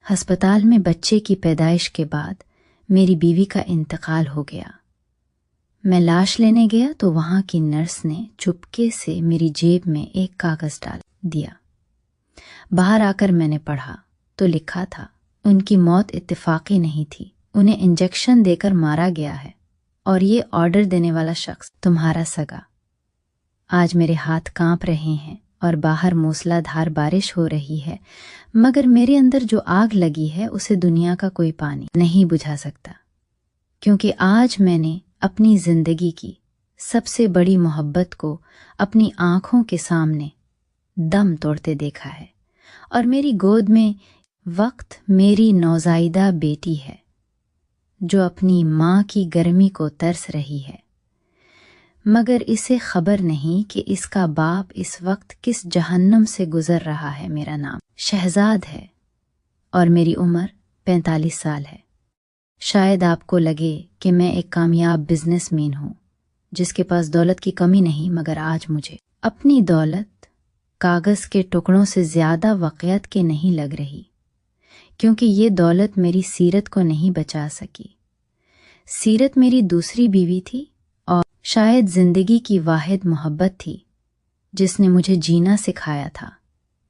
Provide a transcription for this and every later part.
ہسپتال میں بچے کی پیدائش کے بعد میری بیوی کا انتقال ہو گیا۔ میں لاش لینے گیا تو وہاں کی نرس نے چپکے سے میری جیب میں ایک کاغذ ڈال دیا۔ باہر آ کر میں نے پڑھا تو لکھا تھا ان کی موت اتفاقی نہیں تھی، انہیں انجیکشن دے کر مارا گیا ہے اور یہ آرڈر دینے والا شخص تمہارا سگا۔ آج میرے ہاتھ کانپ رہے ہیں اور باہر موسلا دھار بارش ہو رہی ہے، مگر میرے اندر جو آگ لگی ہے اسے دنیا کا کوئی پانی نہیں بجھا سکتا، کیونکہ آج میں نے اپنی زندگی کی سب سے بڑی محبت کو اپنی آنکھوں کے سامنے دم توڑتے دیکھا ہے، اور میری گود میں وقت میری نوزائیدہ بیٹی ہے جو اپنی ماں کی گرمی کو ترس رہی ہے، مگر اسے خبر نہیں کہ اس کا باپ اس وقت کس جہنم سے گزر رہا ہے۔ میرا نام شہزاد ہے اور میری عمر 45 سال ہے۔ شاید آپ کو لگے کہ میں ایک کامیاب بزنس مین ہوں جس کے پاس دولت کی کمی نہیں، مگر آج مجھے اپنی دولت کاغذ کے ٹکڑوں سے زیادہ واقعیت کے نہیں لگ رہی، کیونکہ یہ دولت میری سیرت کو نہیں بچا سکی۔ سیرت میری دوسری بیوی تھی اور شاید زندگی کی واحد محبت تھی جس نے مجھے جینا سکھایا تھا،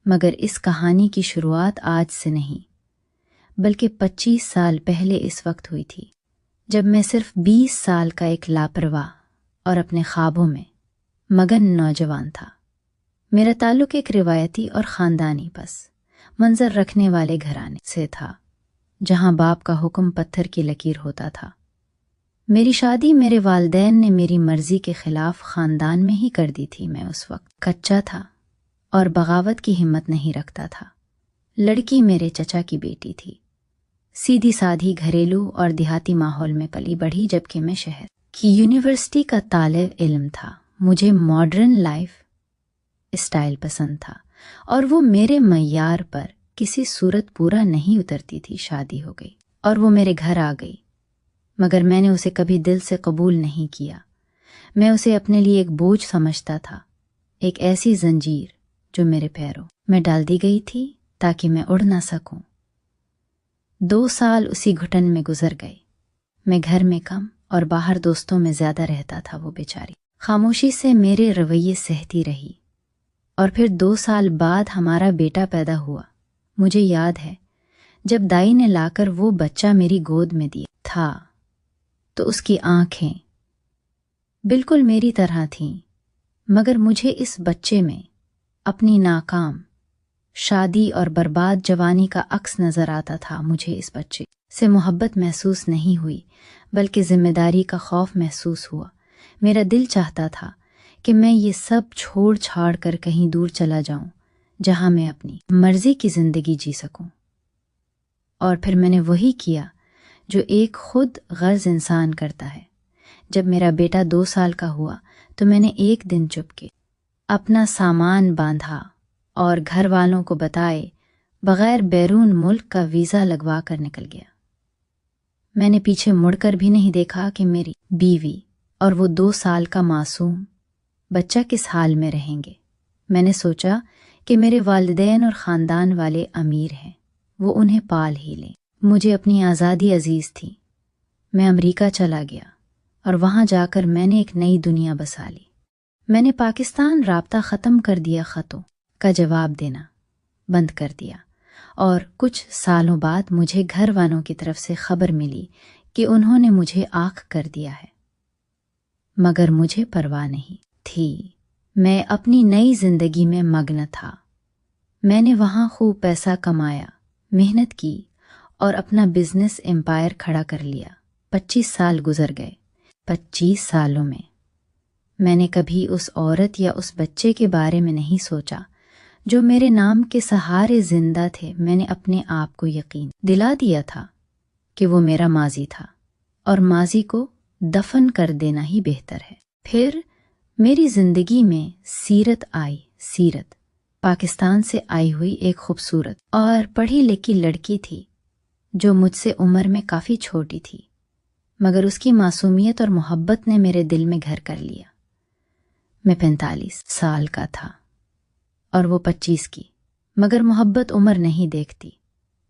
مگر اس کہانی کی شروعات آج سے نہیں بلکہ 25 سال پہلے اس وقت ہوئی تھی جب میں صرف 20 سال کا ایک لاپرواہ اور اپنے خوابوں میں مگن نوجوان تھا۔ میرا تعلق ایک روایتی اور خاندانی پس منظر رکھنے والے گھرانے سے تھا جہاں باپ کا حکم پتھر کی لکیر ہوتا تھا۔ میری شادی میرے والدین نے میری مرضی کے خلاف خاندان میں ہی کر دی تھی۔ میں اس وقت کچا تھا اور بغاوت کی ہمت نہیں رکھتا تھا۔ لڑکی میرے چچا کی بیٹی تھی، سیدھی سادھی گھریلو اور دیہاتی ماحول میں پلی بڑھی، جبکہ میں شہر کی یونیورسٹی کا طالب علم تھا۔ مجھے ماڈرن لائف اسٹائل پسند تھا اور وہ میرے معیار پر کسی صورت پورا نہیں اترتی تھی۔ شادی ہو گئی اور وہ میرے گھر آ گئی، مگر میں نے اسے کبھی دل سے قبول نہیں کیا۔ میں اسے اپنے لیے ایک بوجھ سمجھتا تھا، ایک ایسی زنجیر جو میرے پیروں میں ڈال دی گئی تھی تاکہ میں اڑ نہ سکوں۔ 2 سال اسی گھٹن میں گزر گئے۔ میں گھر میں کم اور باہر دوستوں میں زیادہ رہتا تھا۔ وہ بیچاری خاموشی سے میرے رویے سہتی رہی، اور پھر 2 سال بعد ہمارا بیٹا پیدا ہوا۔ مجھے یاد ہے جب دائی نے لا کر وہ بچہ میری گود میں دیا تھا تو اس کی آنکھیں بالکل میری طرح تھیں، مگر مجھے اس بچے میں اپنی ناکام شادی اور برباد جوانی کا عکس نظر آتا تھا۔ مجھے اس بچے سے محبت محسوس نہیں ہوئی بلکہ ذمہ داری کا خوف محسوس ہوا۔ میرا دل چاہتا تھا کہ میں یہ سب چھوڑ چھاڑ کر کہیں دور چلا جاؤں جہاں میں اپنی مرضی کی زندگی جی سکوں، اور پھر میں نے وہی کیا جو ایک خود غرض انسان کرتا ہے۔ جب میرا بیٹا 2 سال کا ہوا تو میں نے ایک دن چپ کے اپنا سامان باندھا اور گھر والوں کو بتائے بغیر بیرون ملک کا ویزا لگوا کر نکل گیا۔ میں نے پیچھے مڑ کر بھی نہیں دیکھا کہ میری بیوی اور وہ 2 سال کا معصوم بچہ کس حال میں رہیں گے۔ میں نے سوچا کہ میرے والدین اور خاندان والے امیر ہیں، وہ انہیں پال ہی لیں۔ مجھے اپنی آزادی عزیز تھی۔ میں امریکہ چلا گیا اور وہاں جا کر میں نے ایک نئی دنیا بسا لی۔ میں نے پاکستان رابطہ ختم کر دیا، خطوں کا جواب دینا بند کر دیا، اور کچھ سالوں بعد مجھے گھر والوں کی طرف سے خبر ملی کہ انہوں نے مجھے آنکھ کر دیا ہے، مگر مجھے پرواہ نہیں تھی۔ میں اپنی نئی زندگی میں مگن تھا۔ میں نے وہاں خوب پیسہ کمایا، محنت کی اور اپنا بزنس امپائر کھڑا کر لیا۔ 25 سال گزر گئے۔ 25 سالوں میں نے کبھی اس عورت یا اس بچے کے بارے میں نہیں سوچا جو میرے نام کے سہارے زندہ تھے۔ میں نے اپنے آپ کو یقین دلا دیا تھا کہ وہ میرا ماضی تھا اور ماضی کو دفن کر دینا ہی بہتر ہے۔ پھر میری زندگی میں سیرت آئی۔ سیرت پاکستان سے آئی ہوئی ایک خوبصورت اور پڑھی لکھی لڑکی تھی جو مجھ سے عمر میں کافی چھوٹی تھی، مگر اس کی معصومیت اور محبت نے میرے دل میں گھر کر لیا۔ میں 45 سال کا تھا اور وہ 25 کی، مگر محبت عمر نہیں دیکھتی۔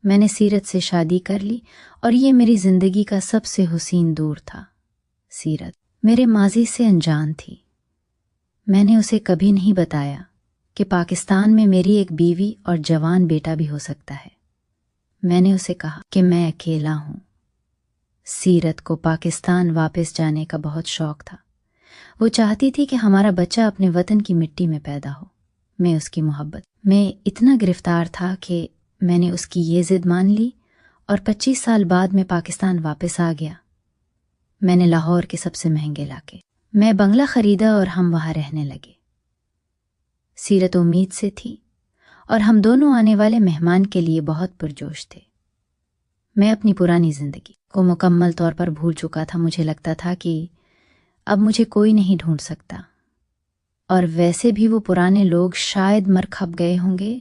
میں نے سیرت سے شادی کر لی اور یہ میری زندگی کا سب سے حسین دور تھا۔ سیرت میرے ماضی سے انجان تھی۔ میں نے اسے کبھی نہیں بتایا کہ پاکستان میں میری ایک بیوی اور جوان بیٹا بھی ہو سکتا ہے۔ میں نے اسے کہا کہ میں اکیلا ہوں۔ سیرت کو پاکستان واپس جانے کا بہت شوق تھا۔ وہ چاہتی تھی کہ ہمارا بچہ اپنے وطن کی مٹی میں پیدا ہو۔ میں اس کی محبت میں اتنا گرفتار تھا کہ میں نے اس کی یہ ضد مان لی اور 25 سال بعد میں پاکستان واپس آ گیا۔ میں نے لاہور کے سب سے مہنگے علاقے میں بنگلہ خریدا اور ہم وہاں رہنے لگے۔ سیرت امید سے تھی اور ہم دونوں آنے والے مہمان کے لیے بہت پرجوش تھے۔ میں اپنی پرانی زندگی کو مکمل طور پر بھول چکا تھا۔ مجھے لگتا تھا کہ اب مجھے کوئی نہیں ڈھونڈ سکتا، اور ویسے بھی وہ پرانے لوگ شاید مر کھپ گئے ہوں گے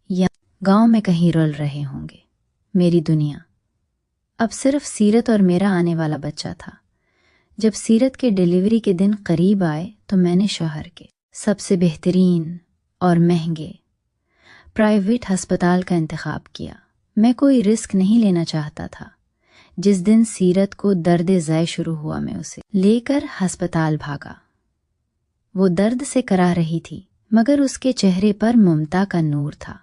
یا گاؤں میں کہیں رل رہے ہوں گے۔ میری دنیا اب صرف سیرت اور میرا آنے والا بچہ تھا۔ جب سیرت کے ڈیلیوری کے دن قریب آئے تو میں نے شوہر کے سب سے بہترین اور مہنگے پرائیویٹ ہسپتال کا انتخاب کیا۔ میں کوئی رسک نہیں لینا چاہتا تھا۔ جس دن سیرت کو درد ضائع شروع ہوا میں اسے لے کر ہسپتال بھاگا۔ وہ درد سے کرا رہی تھی مگر اس کے چہرے پر ممتا کا نور تھا۔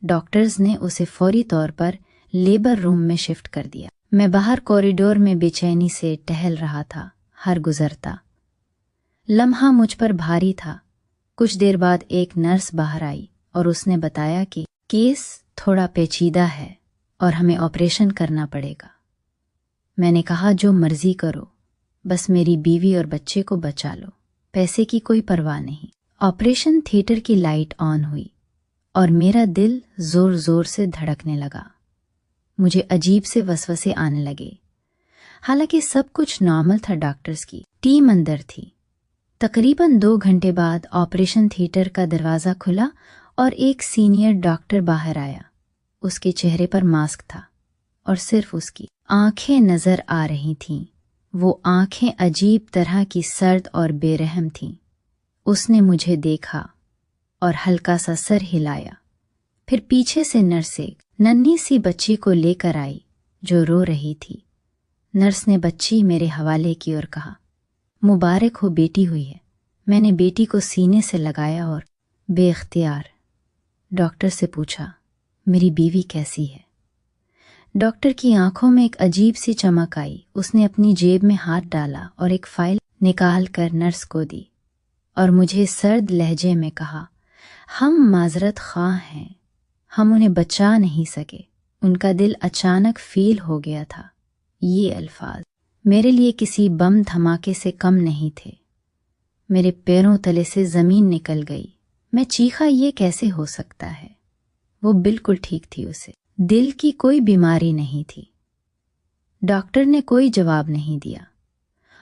ڈاکٹرز نے اسے فوری طور پر لیبر روم میں شفٹ کر دیا۔ میں باہر کوریڈور میں بے چینی سے ٹہل رہا تھا۔ ہر گزرتا لمحہ مجھ پر بھاری تھا۔ کچھ دیر بعد ایک نرس باہر آئی اور اس نے بتایا کہ کیس تھوڑا پیچیدہ ہے اور ہمیں آپریشن کرنا پڑے گا۔ میں نے کہا جو مرضی کرو، بس میری بیوی اور بچے کو بچا لو، پیسے کی کوئی پرواہ نہیں۔ آپریشن تھیٹر کی لائٹ آن ہوئی اور میرا دل زور زور سے دھڑکنے لگا۔ مجھے عجیب سے وسوسے آنے لگے، حالانکہ سب کچھ نارمل تھا۔ ڈاکٹرز کی ٹیم اندر تھی۔ تقریباً 2 گھنٹے بعد آپریشن تھیٹر کا دروازہ کھلا اور ایک سینئر ڈاکٹر باہر آیا۔ اس کے چہرے پر ماسک تھا اور صرف اس کی آنکھیں نظر آ رہی تھیں۔ وہ آنکھیں عجیب طرح کی سرد اور بے رحم تھیں۔ اس نے مجھے دیکھا اور ہلکا سا سر ہلایا۔ پھر پیچھے سے نرس ایک ننھی سی بچی کو لے کر آئی جو رو رہی تھی۔ نرس نے بچی میرے حوالے کی اور کہا، مبارک ہو، بیٹی ہوئی ہے۔ میں نے بیٹی کو سینے سے لگایا اور بے اختیار ڈاکٹر سے پوچھا، میری بیوی کیسی ہے؟ ڈاکٹر کی آنکھوں میں ایک عجیب سی چمک آئی۔ اس نے اپنی جیب میں ہاتھ ڈالا اور ایک فائل نکال کر نرس کو دی اور مجھے سرد لہجے میں کہا، ہم معذرت خواہ ہیں، ہم انہیں بچا نہیں سکے، ان کا دل اچانک فیل ہو گیا تھا۔ یہ الفاظ میرے لیے کسی بم دھماکے سے کم نہیں تھے۔ میرے پیروں تلے سے زمین نکل گئی۔ میں چیخا، یہ کیسے ہو سکتا ہے؟ وہ بالکل ٹھیک تھی، اسے دل کی کوئی بیماری نہیں تھی۔ ڈاکٹر نے کوئی جواب نہیں دیا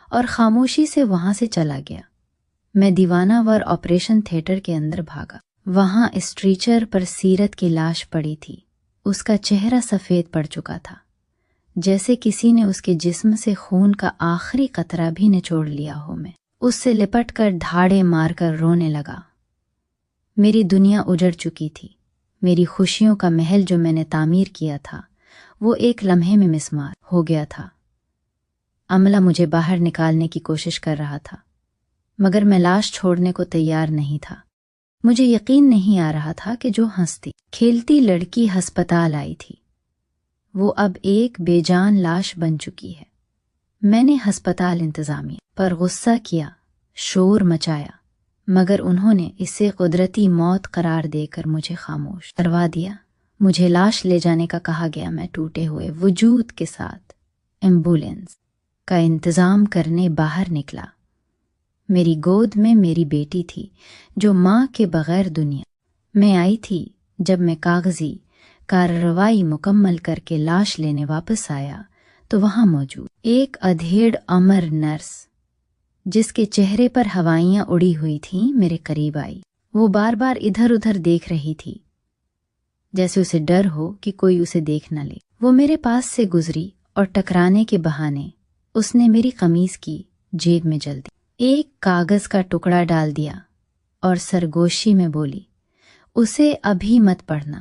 اور خاموشی سے وہاں سے چلا گیا۔ میں دیوانہ وار آپریشن تھیٹر کے اندر بھاگا۔ وہاں اسٹریچر پر سیرت کی لاش پڑی تھی۔ اس کا چہرہ سفید پڑ چکا تھا، جیسے کسی نے اس کے جسم سے خون کا آخری قطرہ بھی نچوڑ لیا ہو۔ میں اس سے لپٹ کر دھاڑے مار کر رونے لگا۔ میری دنیا اجڑ چکی تھی۔ میری خوشیوں کا محل جو میں نے تعمیر کیا تھا وہ ایک لمحے میں مسمار ہو گیا تھا۔ عملہ مجھے باہر نکالنے کی کوشش کر رہا تھا مگر میں لاش چھوڑنے کو تیار نہیں تھا۔ مجھے یقین نہیں آ رہا تھا کہ جو ہنستی کھیلتی لڑکی ہسپتال آئی تھی وہ اب ایک بے جان لاش بن چکی ہے۔ میں نے ہسپتال انتظامیہ پر غصہ کیا، شور مچایا، مگر انہوں نے اسے قدرتی موت قرار دے کر مجھے خاموش کروا دیا۔ مجھے لاش لے جانے کا کہا گیا۔ میں ٹوٹے ہوئے وجود کے ساتھ ایمبولینس کا انتظام کرنے باہر نکلا۔ میری گود میں میری بیٹی تھی جو ماں کے بغیر دنیا میں آئی تھی۔ جب میں کاغذی کارروائی مکمل کر کے لاش لینے واپس آیا تو وہاں موجود ایک ادھیڑ امر نرس جس کے چہرے پر ہوائیاں اڑی ہوئی تھیں میرے قریب آئی۔ وہ بار بار ادھر ادھر دیکھ رہی تھی جیسے اسے ڈر ہو کہ کوئی اسے دیکھ نہ لے۔ وہ میرے پاس سے گزری اور ٹکرانے کے بہانے اس نے میری قمیض کی جیب میں جلدی ایک کاغذ کا ٹکڑا ڈال دیا اور سرگوشی میں بولی، اسے ابھی مت پڑھنا،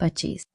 25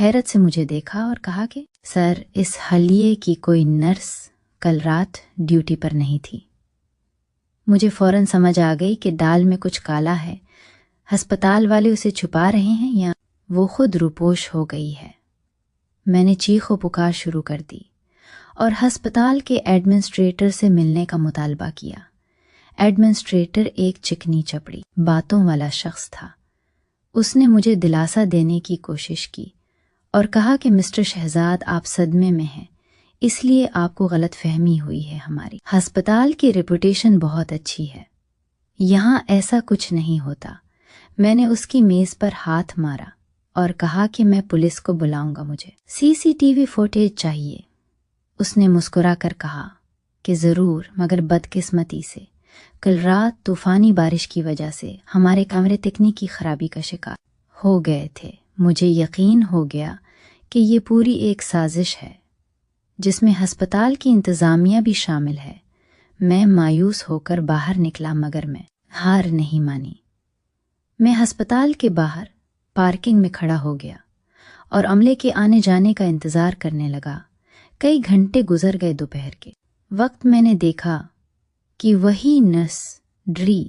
حیرت سے مجھے دیکھا اور کہا کہ سر، اس حلیے کی کوئی نرس کل رات ڈیوٹی پر نہیں تھی۔ مجھے فوراً سمجھ آ گئی کہ دال میں کچھ کالا ہے، ہسپتال والے اسے چھپا رہے ہیں یا وہ خود روپوش ہو گئی ہے۔ میں نے چیخ و پکار شروع کر دی اور ہسپتال کے ایڈمنسٹریٹر سے ملنے کا مطالبہ کیا۔ ایڈمنسٹریٹر ایک چکنی چپڑی باتوں والا شخص تھا۔ اس نے مجھے دلاسا دینے کی کوشش کی اور کہا کہ مسٹر شہزاد، آپ صدمے میں ہیں، اس لیے آپ کو غلط فہمی ہوئی ہے۔ ہماری ہسپتال کی ریپوٹیشن بہت اچھی ہے، یہاں ایسا کچھ نہیں ہوتا۔ میں نے اس کی میز پر ہاتھ مارا اور کہا کہ میں پولیس کو بلاؤں گا، مجھے CCTV فوٹیج چاہیے۔ اس نے مسکرا کر کہا کہ ضرور، مگر بدقسمتی سے کل رات طوفانی بارش کی وجہ سے ہمارے کمرے تکنیکی خرابی کا شکار ہو گئے تھے۔ مجھے یقین ہو گیا کہ یہ پوری ایک سازش ہے جس میں ہسپتال کی انتظامیہ بھی شامل ہے۔ میں مایوس ہو کر باہر نکلا، مگر میں ہار نہیں مانی۔ میں ہسپتال کے باہر پارکنگ میں کھڑا ہو گیا اور عملے کے آنے جانے کا انتظار کرنے لگا۔ کئی گھنٹے گزر گئے۔ دوپہر کے وقت میں نے دیکھا کہ وہی نرس ڈری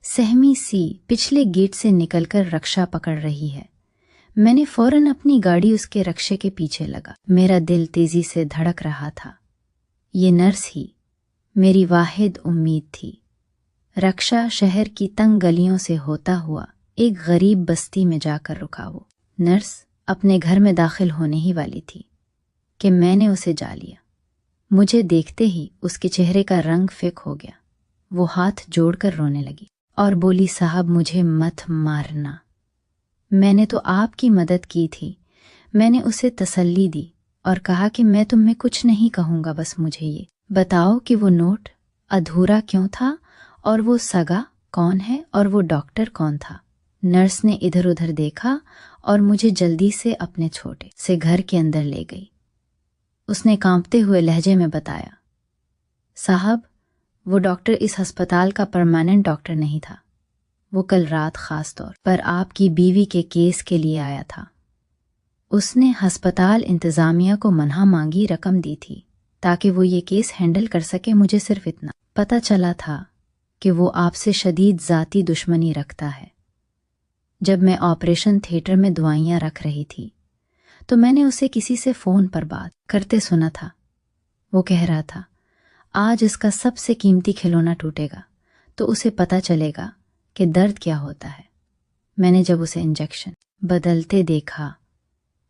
سہمی سی پچھلے گیٹ سے نکل کر رکشہ پکڑ رہی ہے۔ میں نے فوراً اپنی گاڑی اس کے رکشے کے پیچھے لگا۔ میرا دل تیزی سے دھڑک رہا تھا۔ یہ نرس ہی میری واحد امید تھی۔ رکشہ شہر کی تنگ گلیوں سے ہوتا ہوا ایک غریب بستی میں جا کر رکا۔ وہ نرس اپنے گھر میں داخل ہونے ہی والی تھی کہ میں نے اسے جا لیا۔ مجھے دیکھتے ہی اس کے چہرے کا رنگ فیک ہو گیا۔ وہ ہاتھ جوڑ کر رونے لگی اور بولی، صاحب مجھے مت مارنا، میں نے تو آپ کی مدد کی تھی۔ میں نے اسے تسلی دی اور کہا کہ میں تمہیں کچھ نہیں کہوں گا، بس مجھے یہ بتاؤ کہ وہ نوٹ ادھورا کیوں تھا، اور وہ سگا کون ہے، اور وہ ڈاکٹر کون تھا۔ نرس نے ادھر ادھر دیکھا اور مجھے جلدی سے اپنے چھوٹے سے گھر کے اندر لے گئی۔ اس نے کانپتے ہوئے لہجے میں بتایا، صاحب وہ ڈاکٹر اس ہسپتال کا پرماننٹ ڈاکٹر نہیں تھا، وہ کل رات خاص طور پر آپ کی بیوی کے کیس کے لیے آیا تھا۔ اس نے ہسپتال انتظامیہ کو منہا مانگی رقم دی تھی تاکہ وہ یہ کیس ہینڈل کر سکے۔ مجھے صرف اتنا پتہ چلا تھا کہ وہ آپ سے شدید ذاتی دشمنی رکھتا ہے۔ جب میں آپریشن تھیٹر میں دوائیاں رکھ رہی تھی تو میں نے اسے کسی سے فون پر بات کرتے سنا تھا۔ وہ کہہ رہا تھا، آج اس کا سب سے قیمتی کھلونا ٹوٹے گا تو اسے پتہ چلے گا کہ درد کیا ہوتا ہے۔ میں نے جب اسے انجیکشن بدلتے دیکھا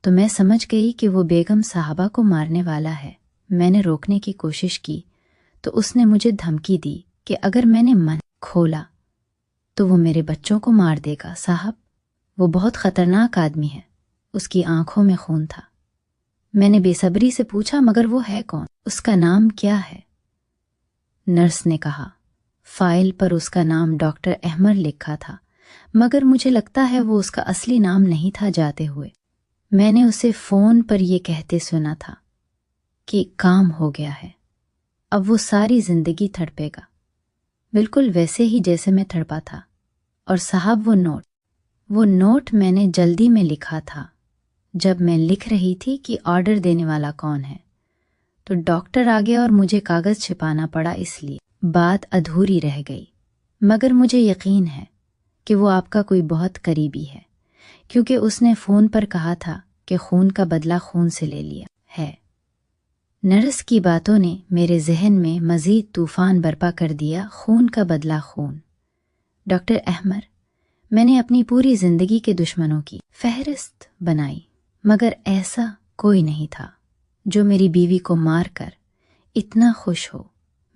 تو میں سمجھ گئی کہ وہ بیگم صاحبہ کو مارنے والا ہے۔ میں نے روکنے کی کوشش کی تو اس نے مجھے دھمکی دی کہ اگر میں نے من کھولا تو وہ میرے بچوں کو مار دے گا۔ صاحب وہ بہت خطرناک آدمی ہے، اس کی آنکھوں میں خون تھا۔ میں نے بے صبری سے پوچھا، مگر وہ ہے کون، اس کا نام کیا ہے؟ نرس نے کہا، فائل پر اس کا نام ڈاکٹر احمر لکھا تھا، مگر مجھے لگتا ہے وہ اس کا اصلی نام نہیں تھا۔ جاتے ہوئے میں نے اسے فون پر یہ کہتے سنا تھا کہ کام ہو گیا ہے، اب وہ ساری زندگی تڑپے گا، بالکل ویسے ہی جیسے میں تڑپا تھا۔ اور صاحب وہ نوٹ میں نے جلدی میں لکھا تھا جب میں لکھ رہی تھی کہ آرڈر دینے والا کون ہے، تو ڈاکٹر آ گیا اور مجھے کاغذ چھپانا پڑا، اس لیے بات ادھوری رہ گئی۔ مگر مجھے یقین ہے کہ وہ آپ کا کوئی بہت قریبی ہے، کیونکہ اس نے فون پر کہا تھا کہ خون کا بدلہ خون سے لے لیا ہے۔ نرس کی باتوں نے میرے ذہن میں مزید طوفان برپا کر دیا۔ خون کا بدلہ خون۔ ڈاکٹر احمر، میں نے اپنی پوری زندگی کے دشمنوں کی فہرست بنائی، مگر ایسا کوئی نہیں تھا جو میری بیوی کو مار کر اتنا خوش ہو۔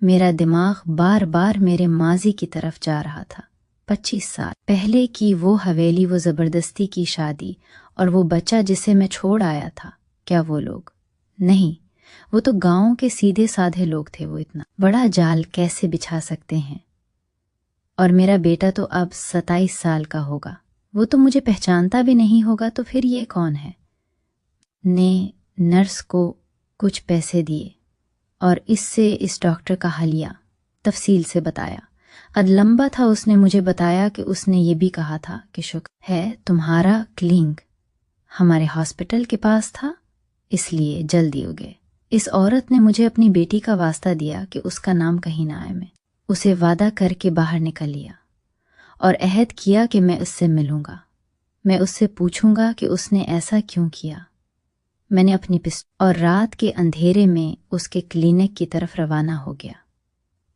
میرا دماغ بار بار میرے ماضی کی طرف جا رہا تھا۔ 25 سال پہلے کی وہ حویلی، وہ زبردستی کی شادی، اور وہ بچہ جسے میں چھوڑ آیا تھا۔ کیا وہ لوگ نہیں، وہ تو گاؤں کے سیدھے سادھے لوگ تھے۔ وہ اتنا بڑا جال کیسے بچھا سکتے ہیں؟ اور میرا بیٹا تو اب 27 سال کا ہوگا، وہ تو مجھے پہچانتا بھی نہیں ہوگا، تو پھر یہ کون ہے؟ نے نرس کو کچھ پیسے دیے اور اس سے اس ڈاکٹر کا حلیہ تفصیل سے بتایا۔ قد لمبا تھا۔ اس نے مجھے بتایا کہ اس نے یہ بھی کہا تھا کہ شکر ہے تمہارا کلینک ہمارے ہاسپٹل کے پاس تھا، اس لیے جلدی ہو گئے۔ اس عورت نے مجھے اپنی بیٹی کا واسطہ دیا کہ اس کا نام کہیں نہ آئے۔ میں اسے وعدہ کر کے باہر نکل لیا اور عہد کیا کہ میں اس سے ملوں گا، میں اس سے پوچھوں گا کہ اس نے ایسا کیوں کیا۔ میں نے اپنی اور رات کے اندھیرے میں اس کے کلینک کی طرف روانہ ہو گیا۔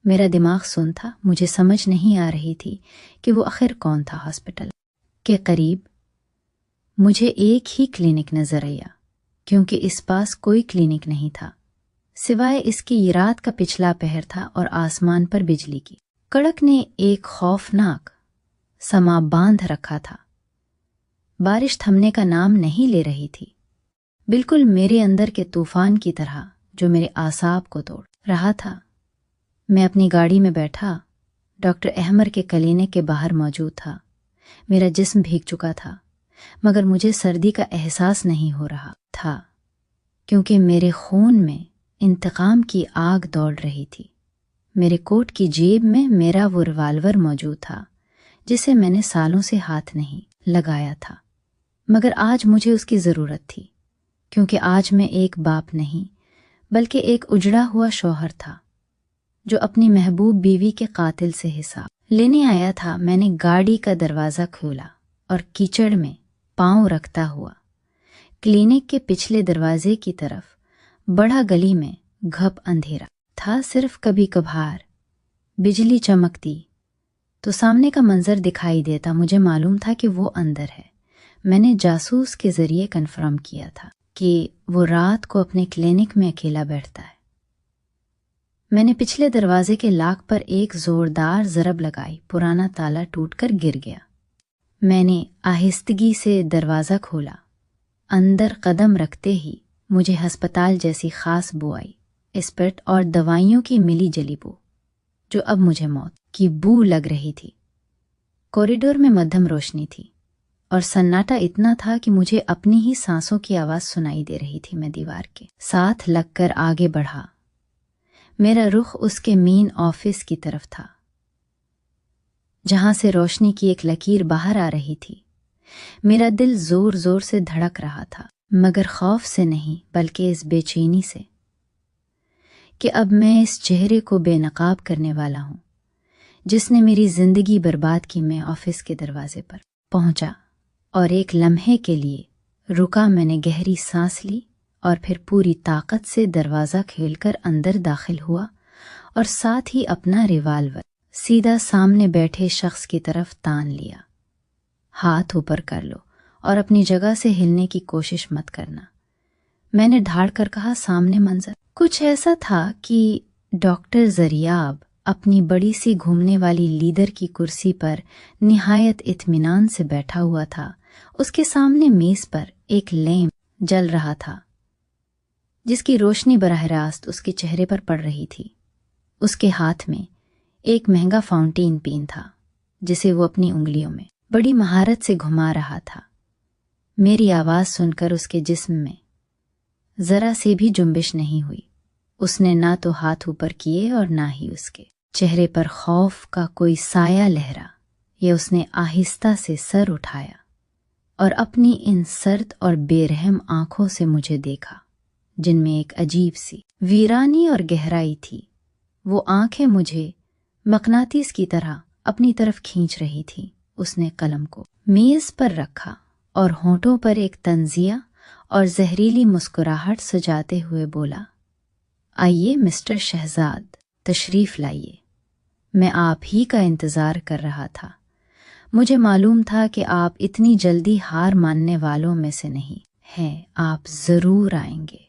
میرا دماغ سن تھا، مجھے سمجھ نہیں آ رہی تھی کہ وہ آخر کون تھا۔ ہاسپٹل کے قریب مجھے ایک ہی کلینک نظر آیا، کیونکہ اس پاس کوئی کلینک نہیں تھا سوائے اس کی یہ رات کا پچھلا پہر تھا اور آسمان پر بجلی کی کڑک نے ایک خوفناک سما باندھ رکھا تھا۔ بارش تھمنے کا نام نہیں لے رہی تھی، بالکل میرے اندر کے طوفان کی طرح جو میرے اعصاب کو توڑ رہا تھا۔ میں اپنی گاڑی میں بیٹھا، ڈاکٹر احمر کے کلینک کے باہر موجود تھا۔ میرا جسم بھیگ چکا تھا، مگر مجھے سردی کا احساس نہیں ہو رہا تھا، کیونکہ میرے خون میں انتقام کی آگ دوڑ رہی تھی۔ میرے کوٹ کی جیب میں میرا وہ ریوالور موجود تھا جسے میں نے سالوں سے ہاتھ نہیں لگایا تھا، مگر آج مجھے اس کی ضرورت تھی، کیونکہ آج میں ایک باپ نہیں بلکہ ایک اجڑا ہوا شوہر تھا جو اپنی محبوب بیوی کے قاتل سے حساب لینے آیا تھا۔ میں نے گاڑی کا دروازہ کھولا اور کیچڑ میں پاؤں رکھتا ہوا کلینک کے پچھلے دروازے کی طرف بڑھا۔ گلی میں گھپ اندھیرا تھا، صرف کبھی کبھار بجلی چمکتی تو سامنے کا منظر دکھائی دیتا۔ مجھے معلوم تھا کہ وہ اندر ہے۔ میں نے جاسوس کے ذریعے کنفرم کیا تھا کہ وہ رات کو اپنے کلینک میں اکیلا بیٹھتا ہے۔ میں نے پچھلے دروازے کے لاک پر ایک زوردار ضرب لگائی، پرانا تالا ٹوٹ کر گر گیا۔ میں نے آہستگی سے دروازہ کھولا۔ اندر قدم رکھتے ہی مجھے ہسپتال جیسی خاص بو آئی، اسپرٹ اور دوائیوں کی ملی جلی بو، جو اب مجھے موت کی بو لگ رہی تھی۔ کوریڈور میں مدھم روشنی تھی اور سناٹا اتنا تھا کہ مجھے اپنی ہی سانسوں کی آواز سنائی دے رہی تھی۔ میں دیوار کے ساتھ لگ کر آگے بڑھا۔ میرا رخ اس کے مین آفس کی طرف تھا، جہاں سے روشنی کی ایک لکیر باہر آ رہی تھی۔ میرا دل زور زور سے دھڑک رہا تھا، مگر خوف سے نہیں بلکہ اس بے چینی سے کہ اب میں اس چہرے کو بے نقاب کرنے والا ہوں جس نے میری زندگی برباد کی۔ میں آفس کے دروازے پر پہنچا اور ایک لمحے کے لیے رکا۔ میں نے گہری سانس لی اور پھر پوری طاقت سے دروازہ کھول کر اندر داخل ہوا اور ساتھ ہی اپنا ریوالور سیدھا سامنے بیٹھے شخص کی طرف تان لیا۔ ہاتھ اوپر کر لو اور اپنی جگہ سے ہلنے کی کوشش مت کرنا، میں نے ڈھاڑ کر کہا۔ سامنے منظر کچھ ایسا تھا کہ ڈاکٹر زریاب اپنی بڑی سی گھومنے والی لیدر کی کرسی پر نہایت اطمینان سے بیٹھا ہوا تھا۔ اس کے سامنے میز پر ایک لیمپ جل رہا تھا جس کی روشنی براہ راست اس کے چہرے پر پڑ رہی تھی۔ اس کے ہاتھ میں ایک مہنگا فاؤنٹین پین تھا جسے وہ اپنی انگلیوں میں بڑی مہارت سے گھما رہا تھا۔ میری آواز سن کر اس کے جسم میں ذرا سے بھی جنبش نہیں ہوئی۔ اس نے نہ تو ہاتھ اوپر کیے اور نہ ہی اس کے چہرے پر خوف کا کوئی سایہ لہرا۔ یہ اس نے آہستہ سے سر اٹھایا اور اپنی ان سرد اور بے رحم آنکھوں سے مجھے دیکھا جن میں ایک عجیب سی ویرانی اور گہرائی تھی۔ وہ آنکھیں مجھے مقناطیس کی طرح اپنی طرف کھینچ رہی تھی۔ اس نے قلم کو میز پر رکھا اور ہونٹوں پر ایک طنزیہ اور زہریلی مسکراہٹ سجاتے ہوئے بولا، آئیے مسٹر شہزاد، تشریف لائیے۔ میں آپ ہی کا انتظار کر رہا تھا۔ مجھے معلوم تھا کہ آپ اتنی جلدی ہار ماننے والوں میں سے نہیں ہیں۔ آپ ضرور آئیں گے،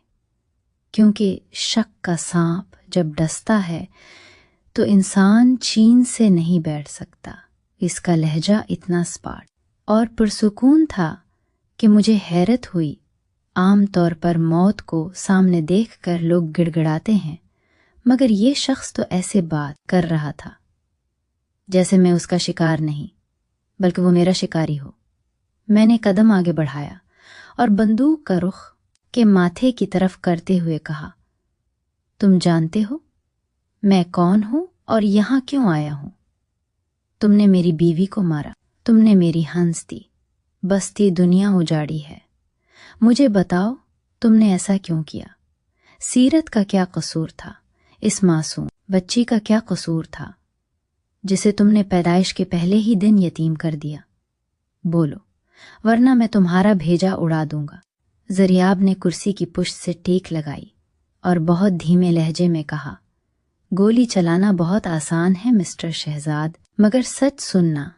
کیونکہ شک کا سانپ جب ڈستا ہے تو انسان چین سے نہیں بیٹھ سکتا۔ اس کا لہجہ اتنا سپاٹ اور پرسکون تھا کہ مجھے حیرت ہوئی۔ عام طور پر موت کو سامنے دیکھ کر لوگ گڑ گڑاتے ہیں، مگر یہ شخص تو ایسے بات کر رہا تھا جیسے میں اس کا شکار نہیں بلکہ وہ میرا شکاری ہو۔ میں نے قدم آگے بڑھایا اور بندوق کا رخ کے ماتھے کی طرف کرتے ہوئے کہا، تم جانتے ہو میں کون ہوں اور یہاں کیوں آیا ہوں؟ تم نے میری بیوی کو مارا، تم نے میری ہنس دی، بستی دنیا اجاڑی ہے، مجھے بتاؤ تم نے ایسا کیوں کیا؟ سیرت کا کیا قصور تھا؟ اس معصوم بچی کا کیا قصور تھا جسے تم نے پیدائش کے پہلے ہی دن یتیم کر دیا؟ بولو ورنہ میں تمہارا بھیجا اڑا دوں گا۔ زریاب نے کرسی کی پشت سے ٹیک لگائی اور بہت دھیمے لہجے میں کہا، گولی چلانا بہت آسان ہے مسٹر شہزاد، مگر سچ سننا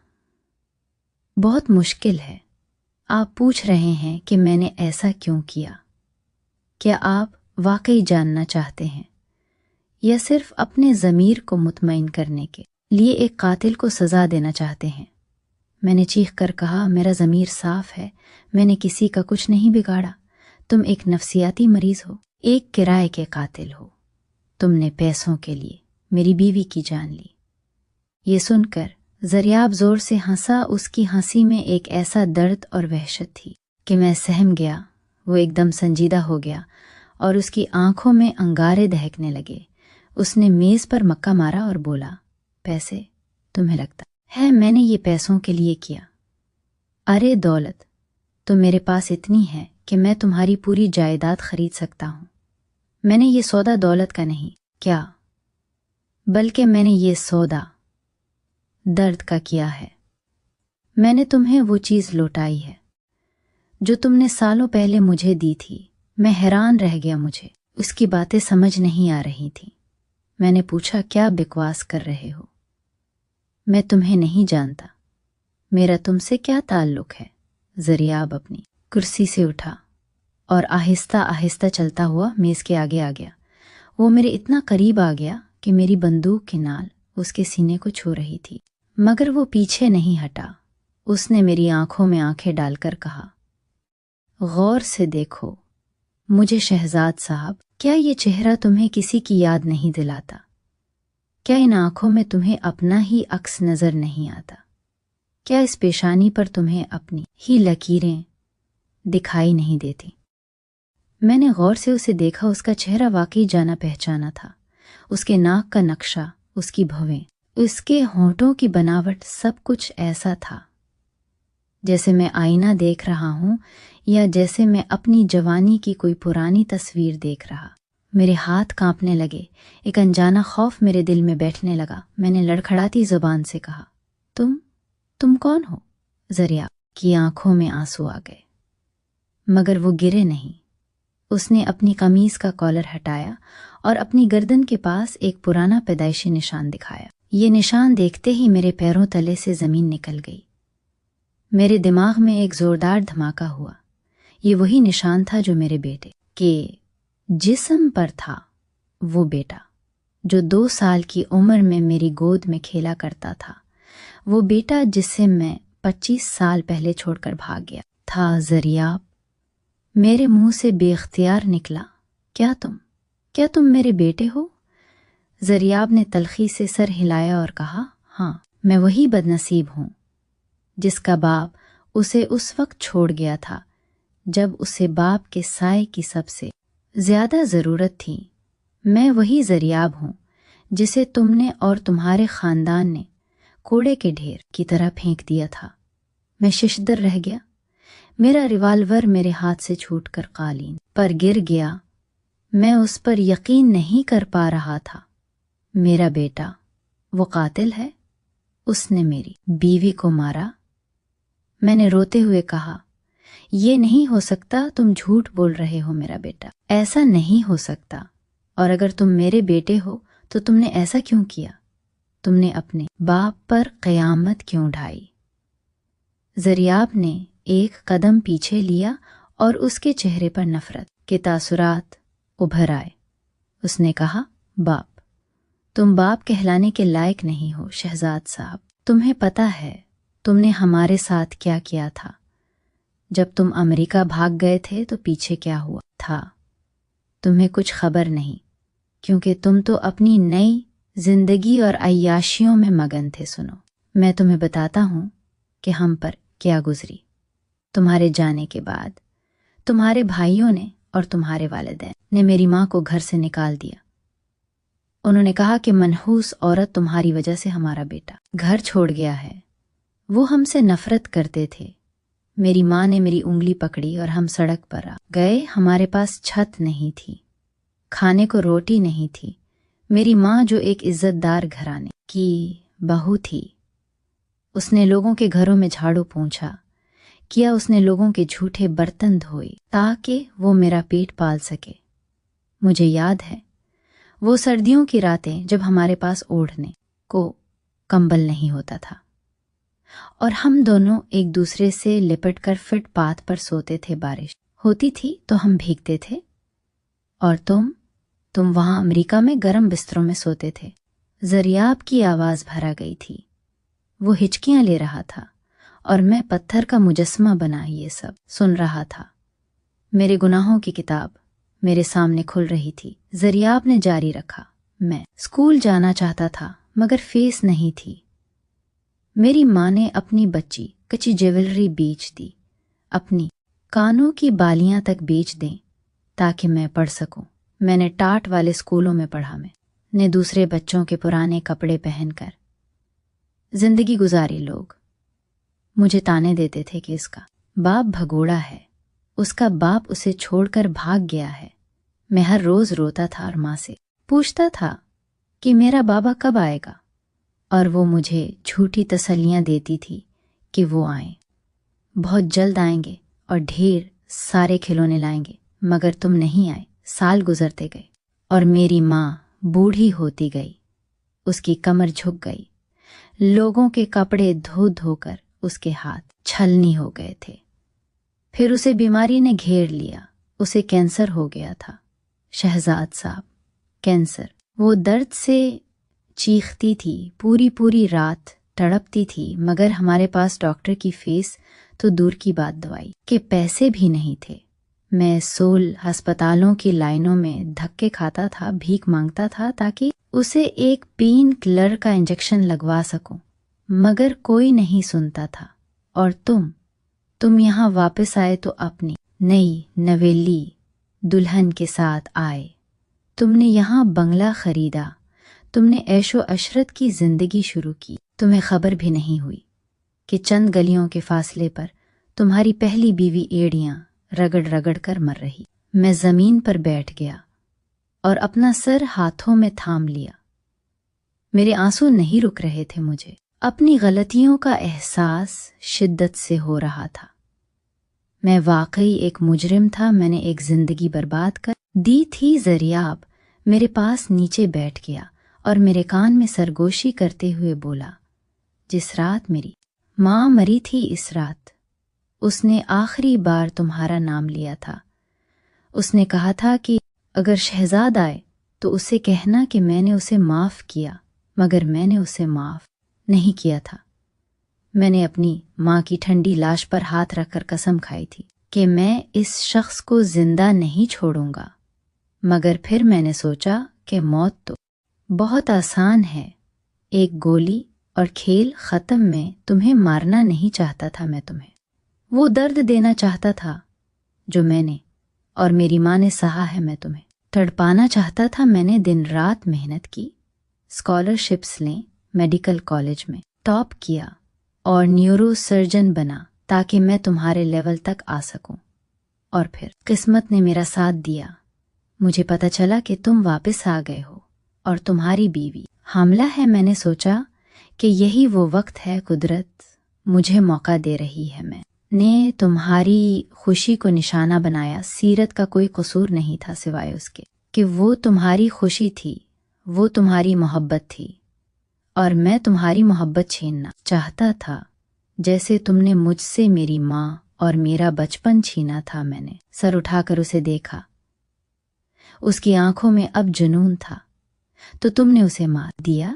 بہت مشکل ہے۔ آپ پوچھ رہے ہیں کہ میں نے ایسا کیوں کیا؟ کیا آپ واقعی جاننا چاہتے ہیں یا صرف اپنے ضمیر کو مطمئن کرنے کے لیے ایک قاتل کو سزا دینا چاہتے ہیں؟ میں نے چیخ کر کہا، میرا ضمیر صاف ہے، میں نے کسی کا کچھ نہیں بگاڑا۔ تم ایک نفسیاتی مریض ہو، ایک کرائے کے قاتل ہو۔ تم نے پیسوں کے لیے میری بیوی کی جان لی۔ یہ سن کر زریاب زور سے ہنسا۔ اس کی ہنسی میں ایک ایسا درد اور وحشت تھی کہ میں سہم گیا۔ وہ ایک دم سنجیدہ ہو گیا اور اس کی آنکھوں میں انگارے دہکنے لگے۔ اس نے میز پر مکہ مارا اور بولا، پیسے؟ تمہیں لگتا ہے میں نے یہ پیسوں کے لیے کیا؟ ارے دولت تو میرے پاس اتنی ہے کہ میں تمہاری پوری جائیداد خرید سکتا ہوں۔ میں نے یہ سودا دولت کا نہیں کیا، بلکہ میں نے یہ سودا درد کا کیا ہے۔ میں نے تمہیں وہ چیز لوٹائی ہے جو تم نے سالوں پہلے مجھے دی تھی۔ میں حیران رہ گیا، مجھے اس کی باتیں سمجھ نہیں آ رہی تھیں۔ میں نے پوچھا، کیا بکواس کر رہے ہو؟ میں تمہیں نہیں جانتا، میرا تم سے کیا تعلق ہے؟ زریاب اپنی کرسی سے اٹھا اور آہستہ آہستہ چلتا ہوا میز کے آگے آ گیا۔ وہ میرے اتنا قریب آ گیا کہ میری بندوق کی نال اس کے سینے کو چھو رہی تھی، مگر وہ پیچھے نہیں ہٹا۔ اس نے میری آنکھوں میں آنکھیں ڈال کر کہا، غور سے دیکھو مجھے شہزاد صاحب، کیا یہ چہرہ تمہیں کسی کی یاد نہیں دلاتا؟ کیا ان آنکھوں میں تمہیں اپنا ہی عکس نظر نہیں آتا؟ کیا اس پیشانی پر تمہیں اپنی ہی لکیریں دکھائی نہیں دیتی؟ میں نے غور سے اسے دیکھا۔ اس کا چہرہ واقعی جانا پہچانا تھا۔ اس کے ناک کا نقشہ، اس کی بھویں، اس کے ہونٹوں کی بناوٹ، سب کچھ ایسا تھا جیسے میں آئینہ دیکھ رہا ہوں یا جیسے میں اپنی جوانی کی کوئی پرانی تصویر دیکھ رہا۔ میرے ہاتھ کانپنے لگے، ایک انجانا خوف میرے دل میں بیٹھنے لگا۔ میں نے لڑکھڑاتی زبان سے کہا، تم کون ہو؟ زریاب کی آنکھوں میں آنسو آ گئے، مگر وہ گرے نہیں۔ اس نے اپنی قمیض کا کالر ہٹایا اور اپنی گردن کے پاس ایک پرانا پیدائشی نشان دکھایا۔ یہ نشان دیکھتے ہی میرے پیروں تلے سے زمین نکل گئی۔ میرے دماغ میں ایک زوردار دھماکہ ہوا۔ یہ وہی نشان تھا جو میرے بیٹے کے جسم پر تھا۔ وہ بیٹا جو 2 سال کی عمر میں میری گود میں کھیلا کرتا تھا، وہ بیٹا جسے میں 25 سال پہلے چھوڑ کر بھاگ گیا تھا۔ زریاب میرے منہ سے بے اختیار نکلا، کیا تم میرے بیٹے ہو؟ زریاب نے تلخی سے سر ہلایا اور کہا، ہاں، میں وہی بدنصیب ہوں جس کا باپ اسے اس وقت چھوڑ گیا تھا جب اسے باپ کے سائے کی سب سے زیادہ ضرورت تھی۔ میں وہی زریاب ہوں جسے تم نے اور تمہارے خاندان نے کوڑے کے ڈھیر کی طرح پھینک دیا تھا۔ میں ششدر رہ گیا۔ میرا ریوالور میرے ہاتھ سے چھوٹ کر قالین پر گر گیا۔ میں اس پر یقین نہیں کر پا رہا تھا۔ میرا بیٹا وہ قاتل ہے؟ اس نے میری بیوی کو مارا؟ میں نے روتے ہوئے کہا، یہ نہیں ہو سکتا، تم جھوٹ بول رہے ہو میرا بیٹا، ایسا نہیں ہو سکتا۔ اور اگر تم میرے بیٹے ہو تو تم نے ایسا کیوں کیا؟ تم نے اپنے باپ پر قیامت کیوں ڈھائی؟ زریاب نے ایک قدم پیچھے لیا اور اس کے چہرے پر نفرت کے تاثرات ابھر آئے۔ اس نے کہا، باپ، تم باپ کہلانے کے لائق نہیں ہو شہزاد صاحب۔ تمہیں پتہ ہے تم نے ہمارے ساتھ کیا کیا تھا؟ جب تم امریکہ بھاگ گئے تھے تو پیچھے کیا ہوا تھا؟ تمہیں کچھ خبر نہیں، کیونکہ تم تو اپنی نئی زندگی اور عیاشیوں میں مگن تھے۔ سنو، میں تمہیں بتاتا ہوں کہ ہم پر کیا گزری۔ تمہارے جانے کے بعد تمہارے بھائیوں نے اور تمہارے والدین نے میری ماں کو گھر سے نکال دیا۔ انہوں نے کہا کہ منحوس عورت تمہاری وجہ سے ہمارا بیٹا گھر چھوڑ گیا ہے۔ وہ ہم سے نفرت کرتے تھے، میری ماں نے میری انگلی پکڑی اور ہم سڑک پر آ گئے۔ ہمارے پاس چھت نہیں تھی، کھانے کو روٹی نہیں تھی۔ میری ماں جو ایک عزت دار گھرانے کی بہو تھی، اس نے لوگوں کے گھروں میں جھاڑو پونچھا کیا، اس نے لوگوں کے جھوٹے برتن دھوئے تاکہ وہ میرا پیٹ پال سکے۔ مجھے یاد ہے وہ سردیوں کی راتیں جب ہمارے پاس اوڑھنے کو کمبل نہیں ہوتا تھا اور ہم دونوں ایک دوسرے سے لپٹ کر فٹ پاتھ پر سوتے تھے۔ بارش ہوتی تھی تو ہم بھیگتے تھے اور تم وہاں امریکہ میں گرم بستروں میں سوتے تھے۔ زریاب کی آواز بھرا گئی تھی، وہ ہچکیاں لے رہا تھا اور میں پتھر کا مجسمہ بنا یہ سب سن رہا تھا۔ میرے گناہوں کی کتاب میرے سامنے کھل رہی تھی۔ زریاب نے جاری رکھا، میں اسکول جانا چاہتا تھا مگر فیس نہیں تھی۔ میری ماں نے اپنی بچی کچی جیولری بیچ دی، اپنی کانوں کی بالیاں تک بیچ دیں تاکہ میں پڑھ سکوں۔ میں نے ٹاٹ والے اسکولوں میں پڑھا، میں نے دوسرے بچوں کے پرانے کپڑے پہن کر زندگی گزاری۔ لوگ مجھے تانے دیتے تھے کہ اس کا باپ بھگوڑا ہے، اس کا باپ اسے چھوڑ کر بھاگ گیا ہے۔ میں ہر روز روتا تھا اور ماں سے پوچھتا تھا کہ میرا بابا کب آئے گا، اور وہ مجھے جھوٹی تسلیاں دیتی تھی کہ وہ آئیں، بہت جلد آئیں گے اور ڈھیر سارے کھلونے لائیں گے، مگر تم نہیں آئے۔ سال گزرتے گئے اور میری ماں بوڑھی ہوتی گئی، اس کی کمر جھک گئی، لوگوں کے کپڑے دھو دھو کر اس کے ہاتھ چھلنی ہو گئے تھے۔ پھر اسے بیماری نے گھیر لیا، اسے کینسر ہو گیا تھا۔ شہزاد صاحب، کینسر۔ وہ درد سے چیختی تھی، پوری رات تڑپتی تھی، مگر ہمارے پاس ڈاکٹر کی فیس تو دور کی بات، دوائی کے پیسے بھی نہیں تھے۔ میں سول ہسپتالوں کی لائنوں میں دھکے کھاتا تھا، بھیک مانگتا تھا تاکہ اسے ایک پین کلر کا انجیکشن لگوا سکوں، مگر کوئی نہیں سنتا تھا۔ اور تم یہاں واپس آئے تو اپنی نئی نویلی دلہن کے ساتھ آئے۔ تم نے یہاں بنگلہ خریدا، تم نے عیش و عشرت کی زندگی شروع کی۔ تمہیں خبر بھی نہیں ہوئی کہ چند گلیوں کے فاصلے پر تمہاری پہلی بیوی ایڑیاں رگڑ رگڑ کر مر رہی۔ میں زمین پر بیٹھ گیا اور اپنا سر ہاتھوں میں تھام لیا۔ میرے آنسو نہیں رک رہے تھے، مجھے اپنی غلطیوں کا احساس شدت سے ہو رہا تھا۔ میں واقعی ایک مجرم تھا، میں نے ایک زندگی برباد کر دی تھی۔ زریاب میرے پاس نیچے بیٹھ گیا اور میرے کان میں سرگوشی کرتے ہوئے بولا، جس رات میری ماں مری تھی، اس رات اس نے آخری بار تمہارا نام لیا تھا۔ اس نے کہا تھا کہ اگر شہزاد آئے تو اسے کہنا کہ میں نے اسے معاف کیا، مگر میں نے اسے معاف نہیں کیا تھا۔ میں نے اپنی ماں کی ٹھنڈی لاش پر ہاتھ رکھ کر قسم کھائی تھی کہ میں اس شخص کو زندہ نہیں چھوڑوں گا، مگر پھر میں نے سوچا کہ موت تو بہت آسان ہے، ایک گولی اور کھیل ختم۔ میں تمہیں مارنا نہیں چاہتا تھا، میں تمہیں وہ درد دینا چاہتا تھا جو میں نے اور میری ماں نے سہا ہے، میں تمہیں تڑپانا چاہتا تھا۔ میں نے دن رات محنت کی، اسکالرشپس لیں، میڈیکل کالج میں ٹاپ کیا اور نیورو سرجن بنا تاکہ میں تمہارے لیول تک آ سکوں۔ اور پھر قسمت نے میرا ساتھ دیا، مجھے پتہ چلا کہ تم واپس آ گئے ہو اور تمہاری بیوی حاملہ ہے۔ میں نے سوچا کہ یہی وہ وقت ہے، قدرت مجھے موقع دے رہی ہے۔ میں نے تمہاری خوشی کو نشانہ بنایا، سیرت کا کوئی قصور نہیں تھا سوائے اس کے کہ وہ تمہاری خوشی تھی، وہ تمہاری محبت تھی، اور میں تمہاری محبت چھیننا چاہتا تھا جیسے تم نے مجھ سے میری ماں اور میرا بچپن چھینا تھا۔ میں نے سر اٹھا کر اسے دیکھا، اس کی آنکھوں میں اب جنون تھا۔ تو تم نے اسے مار دیا،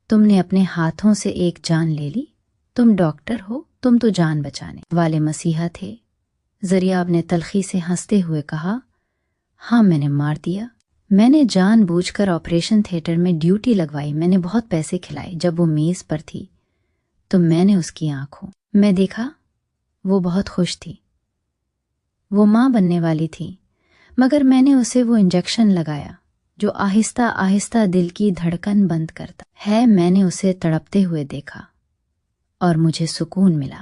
تم نے اپنے ہاتھوں سے ایک جان لے لی۔ تم ڈاکٹر ہو، تم تو جان بچانے والے مسیحا تھے۔ زریاب نے تلخی سے ہنستے ہوئے کہا، ہاں میں نے مار دیا، میں نے جان بوجھ کر آپریشن تھیٹر میں ڈیوٹی لگوائی، میں نے بہت پیسے کھلائے۔ جب وہ میز پر تھی تو میں نے اس کی آنکھوں میں دیکھا، وہ بہت خوش تھی، وہ ماں بننے والی تھی، مگر میں نے اسے وہ انجیکشن لگایا جو آہستہ آہستہ دل کی دھڑکن بند کرتا ہے۔ میں نے اسے تڑپتے ہوئے دیکھا اور مجھے سکون ملا۔